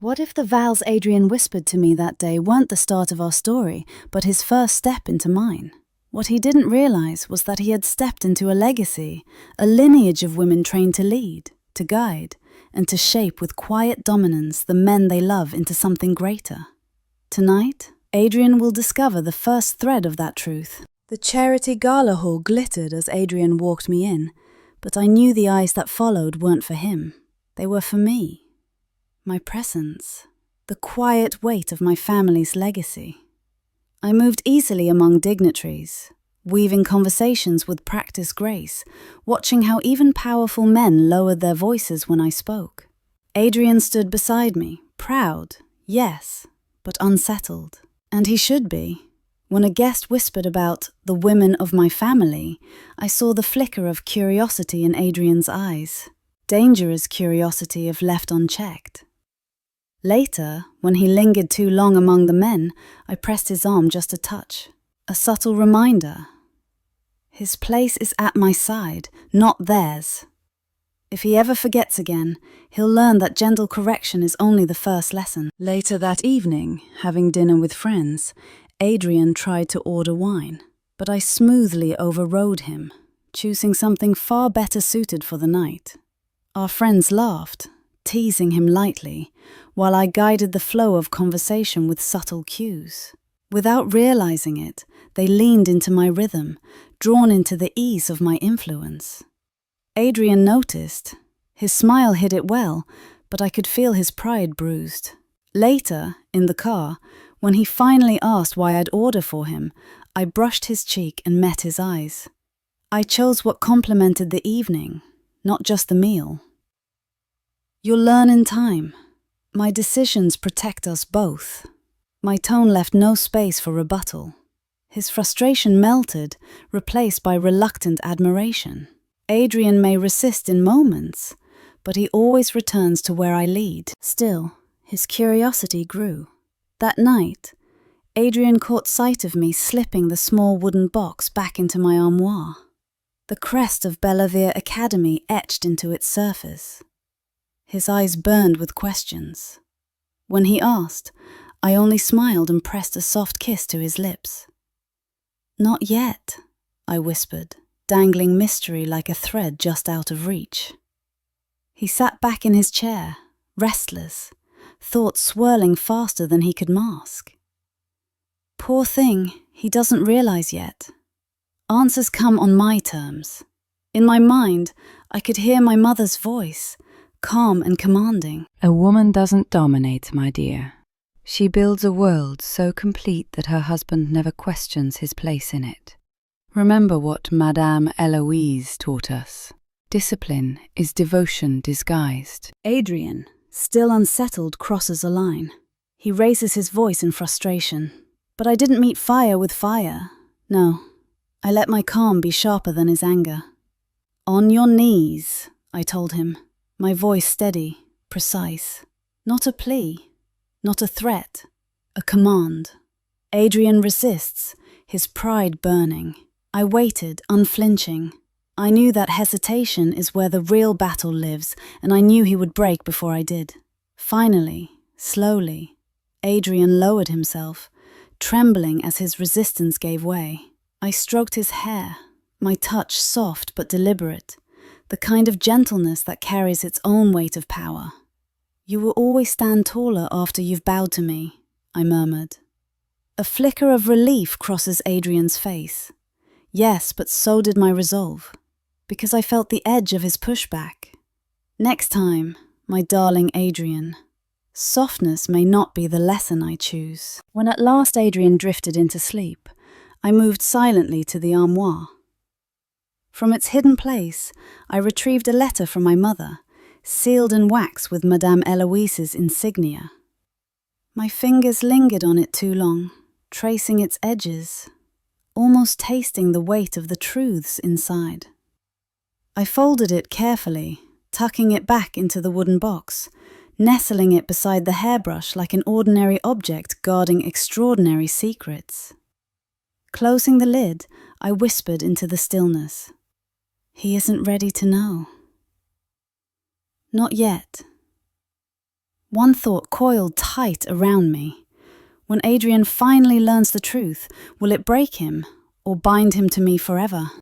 What if the vows Adrian whispered to me that day weren't the start of our story, but his first step into mine? What he didn't realize was that he had stepped into a legacy, a lineage of women trained to lead, to guide, and to shape with quiet dominance the men they love into something greater. Tonight, Adrian will discover the first thread of that truth. The charity gala hall glittered as Adrian walked me in, but I knew the eyes that followed weren't for him. They were for me. My presence. The quiet weight of my family's legacy. I moved easily among dignitaries, weaving conversations with practiced grace, watching how even powerful men lowered their voices when I spoke. Adrian stood beside me, proud, yes, but unsettled. And he should be. When a guest whispered about the women of my family, I saw the flicker of curiosity in Adrian's eyes. Dangerous curiosity if left unchecked. Later, when he lingered too long among the men, I pressed his arm just a touch. A subtle reminder. His place is at my side, not theirs. If he ever forgets again, he'll learn that gentle correction is only the first lesson. Later that evening, having dinner with friends, Adrian tried to order wine, but I smoothly overrode him, choosing something far better suited for the night. Our friends laughed, teasing him lightly, while I guided the flow of conversation with subtle cues. Without realizing it, they leaned into my rhythm, drawn into the ease of my influence. Adrian noticed. His smile hid it well, but I could feel his pride bruised. Later, in the car, when he finally asked why I'd order for him, I brushed his cheek and met his eyes. I chose what complemented the evening, not just the meal. You'll learn in time. My decisions protect us both. My tone left no space for rebuttal. His frustration melted, replaced by reluctant admiration. Adrian may resist in moments, but he always returns to where I lead. Still, his curiosity grew. That night, Adrian caught sight of me slipping the small wooden box back into my armoire. The crest of Bellavere Academy etched into its surface. His eyes burned with questions. When he asked, I only smiled and pressed a soft kiss to his lips. Not yet, I whispered, dangling mystery like a thread just out of reach. He sat back in his chair, restless, thoughts swirling faster than he could mask. Poor thing, he doesn't realize yet. Answers come on my terms. In my mind, I could hear my mother's voice, calm and commanding. A woman doesn't dominate, my dear. She builds a world so complete that her husband never questions his place in it. Remember what Madame Eloise taught us. Discipline is devotion disguised. Adrian, still unsettled, crosses a line. He raises his voice in frustration. But I didn't meet fire with fire. No, I let my calm be sharper than his anger. On your knees, I told him, my voice steady, precise. Not a plea, not a threat, a command. Adrian resists, his pride burning. I waited, unflinching. I knew that hesitation is where the real battle lives, and I knew he would break before I did. Finally, slowly, Adrian lowered himself, trembling as his resistance gave way. I stroked his hair, my touch soft but deliberate, the kind of gentleness that carries its own weight of power. You will always stand taller after you've bowed to me, I murmured. A flicker of relief crosses Adrian's face. Yes, but so did my resolve, because I felt the edge of his pushback. Next time, my darling Adrian, softness may not be the lesson I choose. When at last Adrian drifted into sleep, I moved silently to the armoire. From its hidden place, I retrieved a letter from my mother, sealed in wax with Madame Eloise's insignia. My fingers lingered on it too long, tracing its edges, almost tasting the weight of the truths inside. I folded it carefully, tucking it back into the wooden box, nestling it beside the hairbrush like an ordinary object guarding extraordinary secrets. Closing the lid, I whispered into the stillness. He isn't ready to know. Not yet. One thought coiled tight around me. When Adrian finally learns the truth, will it break him or bind him to me forever?